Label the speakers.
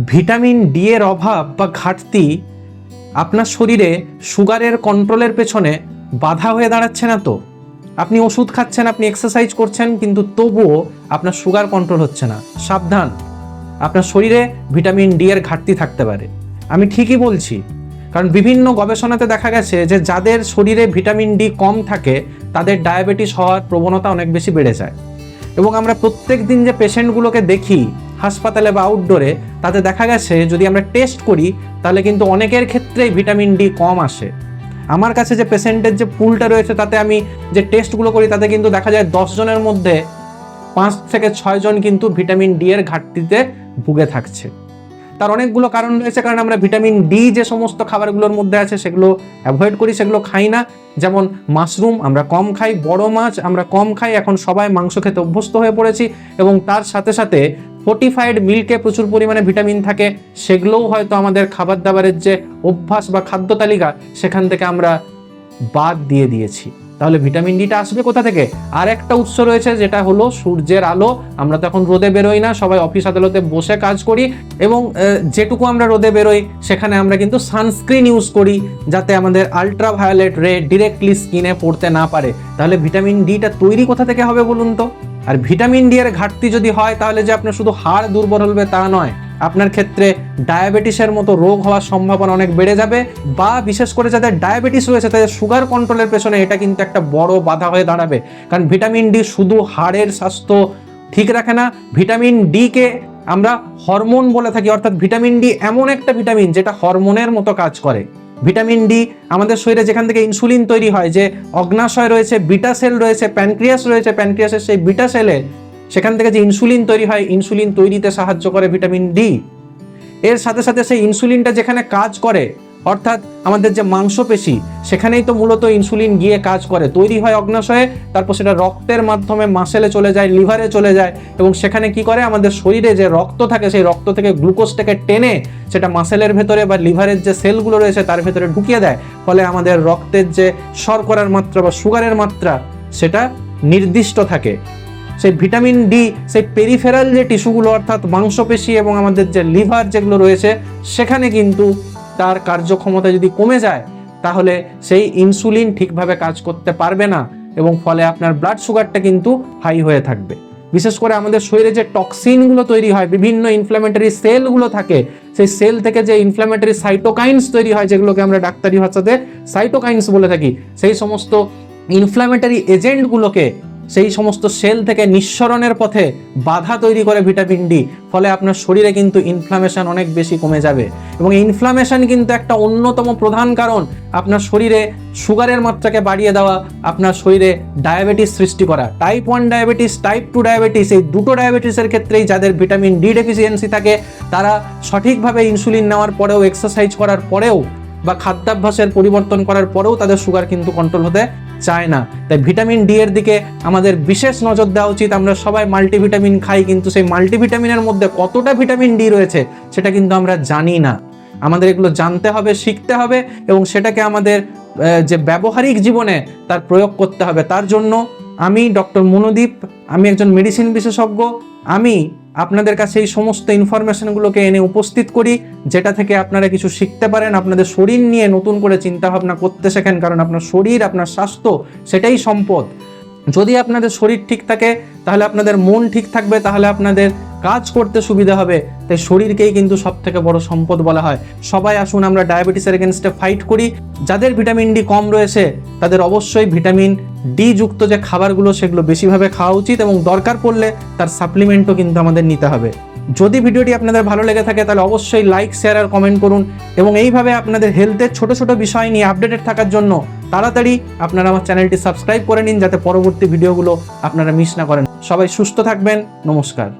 Speaker 1: Vitamin D এর অভাব বা ঘাটতি আপনার শরীরে সুগারের কন্ট্রোলের পেছনে বাধা হয়ে দাঁড়াচ্ছে না তো? আপনি ওষুধ খাচ্ছেন, আপনি এক্সারসাইজ করছেন, কিন্তু তবুও আপনার সুগার কন্ট্রোল হচ্ছে না। সাবধান, আপনার শরীরে ভিটামিন ডি এর ঘাটতি থাকতে পারে। আমি ঠিকই বলছি, কারণ বিভিন্ন গবেষণাতে দেখা গেছে যে যাদের শরীরে ভিটামিন ডি কম থাকে তাদের ডায়াবেটিস হওয়ার প্রবণতা অনেক বেশি বেড়ে যায়। এবং আমরা প্রত্যেক দিন যে পেশেন্টগুলোকে দেখি হাসপাতালে বা আউটডোরে, তাতে দেখা গেছে যদি আমরা টেস্ট করি তাহলে কিন্তু অনেকের ক্ষেত্রেই ভিটামিন ডি কম আসে। আমার কাছে যে পেশেন্টের যে পুলটা রয়েছে তাতে আমি যে টেস্টগুলো করি তাতে কিন্তু দেখা যায় 10 জনের মধ্যে 5 থেকে 6 জন কিন্তু ভিটামিন ডি এর ঘাটতিতে ভুগে থাকছে। তার অনেকগুলো কারণ রয়েছে, কারণ আমরা ভিটামিন ডি যে সমস্ত খাবারগুলোর মধ্যে আছে সেগুলো অ্যাভয়েড করি, সেগুলো খাই না। যেমন মাশরুম আমরা কম খাই, বড় মাছ আমরা কম খাই, এখন সবাই মাংস খেতে অভ্যস্ত হয়ে পড়েছি। এবং তার সাথে সাথে ফোর্টিফাইড মিল্কে প্রচুর পরিমাণে ভিটামিন থাকে, সেগুলোও হয়তো আমাদের খাবার দাবারের যে অভ্যাস বা খাদ্য তালিকা সেখান থেকে আমরা বাদ দিয়ে দিয়েছি। তাহলে ভিটামিন ডিটা আসবে কোথা থেকে? আর একটা উৎস রয়েছে, যেটা হলো সূর্যের আলো। আমরা তো এখন রোদে বেরোই না, সবাই অফিস আদালতে বসে কাজ করি, এবং যেটুকু আমরা রোদে বেরোই সেখানে আমরা কিন্তু সানস্ক্রিন ইউজ করি যাতে আমাদের আলট্রাভায়োলেট রে ডিরেক্টলি স্কিনে পড়তে না পারে। তাহলে ভিটামিন ডিটা তৈরি কোথা থেকে হবে বলুন তো? আর ভিটামিন ডি এর ঘাটতি যদি হয় তাহলে যে আপনার শুধু হাড় দুর্বল হবে তা নয়, আপনার ক্ষেত্রে ডায়াবেটিসের মতো রোগ হওয়ার সম্ভাবনা অনেক বেড়ে যাবে। বা বিশেষ করে যাদের ডায়াবেটিস রয়েছে তাদের সুগার কন্ট্রোলের পেছনে এটা কিন্তু একটা বড় বাধা হয়ে দাঁড়াবে। কারণ ভিটামিন ডি শুধু হাড়ের স্বাস্থ্য ঠিক রাখে না, ভিটামিন ডি কে আমরা হরমোন বলে থাকি, অর্থাৎ ভিটামিন ডি এমন একটা ভিটামিন যেটা হরমোনের মতো কাজ করে। ভিটামিন ডি আমাদের শরীরে যেখান থেকে ইনসুলিন তৈরি হয়, যে অগ্নাশয় রয়েছে, বিটা সেল রয়েছে, প্যানক্রিয়াস রয়েছে, প্যানক্রিয়াসের সেই বিটা সেলে সেখান থেকে যে ইনসুলিন তৈরি হয়, ইনসুলিন তৈরিতে সাহায্য করে ভিটামিন ডি। এর সাথে সাথে সেই ইনসুলিনটা যেখানে কাজ করে, অর্থাৎ আমাদের যে মাংসপেশি, সেখানেই তো মূলত ইনসুলিন গিয়ে কাজ করে, তৈরি হয় অগ্নাশয়ে, তারপর সেটা রক্তের মাধ্যমে মাসেলে চলে যায়, লিভারে চলে যায়, এবং সেখানে কি করে আমাদের শরীরে যে রক্ত থাকে সেই রক্ত থেকে গ্লুকোজটাকে টেনে সেটা মাসেলের ভেতরে বা লিভারের যে সেলগুলো রয়েছে তার ভেতরে ঢুকিয়ে দেয়। ফলে আমাদের রক্তের যে শর্করার মাত্রা বা সুগারের মাত্রা সেটা নির্দিষ্ট থাকে। সেই ভিটামিন ডি সেই পেরিফেরাল যে টিস্যুগুলো অর্থাৎ মাংসপেশি এবং আমাদের যে লিভার যেগুলো রয়েছে সেখানে কিন্তু তার কার্যক্ষমতা যদি কমে যায় তাহলে সেই ইনসুলিন ঠিকভাবে কাজ করতে পারবে না, এবং ফলে আপনার ব্লাড সুগারটা কিন্তু হাই হয়ে থাকবে। বিশেষ করে আমাদের শরীরে যে টক্সিনগুলো তৈরি হয়, বিভিন্ন ইনফ্ল্যামেটরি সেলগুলো থাকে, সেই সেল থেকে যে ইনফ্ল্যামেটরি সাইটোকাইনস তৈরি হয়, যেগুলোকে আমরা ডাক্তারি ভাষাতে সাইটোকাইনস বলে থাকি, সেই সমস্ত ইনফ্ল্যামেটরি এজেন্টগুলোকে সেই সমস্ত সেল থেকে নিঃসরণের পথে বাধা তৈরি করে ভিটামিন ডি। ফলে আপনার শরীরে কিন্তু ইনফ্লামেশন অনেক বেশি কমে যাবে, এবং ইনফ্লামেশন কিন্তু একটা অন্যতম প্রধান কারণ আপনার শরীরে সুগারের মাত্রাকে বাড়িয়ে দেওয়া, আপনার শরীরে ডায়াবেটিস সৃষ্টি করা। টাইপ 1 ডায়াবেটিস, টাইপ 2 ডায়াবেটিস, এই দুটো ডায়াবেটিসের ক্ষেত্রেই যাদের ভিটামিন ডি ডেফিসিয়েন্সি থাকে তারা সঠিকভাবে ইনসুলিন নেওয়ার পরেও, এক্সারসাইজ করার পরেও বা খাদ্যাভ্যাসের পরিবর্তন করার পরেও তাদের সুগার কিন্তু কন্ট্রোল হতে চায় না। তাই ভিটামিন ডি এর দিকে আমাদের বিশেষ নজর দেওয়া উচিত। আমরা সবাই মাল্টিভিটামিন খাই, কিন্তু সেই মাল্টিভিটামিনের মধ্যে কতটা ভিটামিন ডি রয়েছে সেটা কিন্তু আমরা জানি না। আমাদের এগুলো জানতে হবে, শিখতে হবে, এবং সেটাকে আমাদের যে ব্যবহারিক জীবনে তার প্রয়োগ করতে হবে। তার জন্য আমি ডক্টর মনোদীপ, আমি একজন মেডিসিন বিশেষজ্ঞ। আমি আপনাদের কাছে এই সমস্ত ইনফরমেশনগুলোকে এনে উপস্থিত করি, যেটা থেকে আপনারা কিছু শিখতে পারেন, আপনাদের শরীর নিয়ে নতুন করে চিন্তা ভাবনা করতে শেখেন। কারণ আপনার শরীর, আপনার স্বাস্থ্য সেটাই সম্পদ। যদি আপনাদের শরীর ঠিক থাকে তাহলে আপনাদের মন ঠিক থাকবে, তাহলে আপনাদের কাজ করতে সুবিধা হবে। তাই শরীরকেই কিন্তু সব থেকে বড় সম্পদ বলা হয়। সবাই আসুন আমরা ডায়াবেটিসের এগেনস্টে ফাইট করি। যাদের ভিটামিন ডি কম রয়েছে তাদের অবশ্যই ভিটামিন ডি যুক্ত যে খাবারগুলো সেগুলো বেশিভাবে খাওয়া উচিত, এবং দরকার পড়লে তার সাপ্লিমেন্টও কিন্তু আমাদের নিতে হবে। যদি ভিডিওটি আপনাদের ভালো লেগে থাকে তাহলে অবশ্যই লাইক, শেয়ার আর কমেন্ট করুন, এবং এইভাবে আপনাদের হেলথের ছোট ছোট বিষয় নিয়ে আপডেটেড থাকার জন্য তাড়াতাড়ি আপনারা আমার চ্যানেলটি সাবস্ক্রাইব করে নিন, যাতে পরবর্তী ভিডিওগুলো আপনারা মিস না করেন। সবাই সুস্থ থাকবেন। নমস্কার।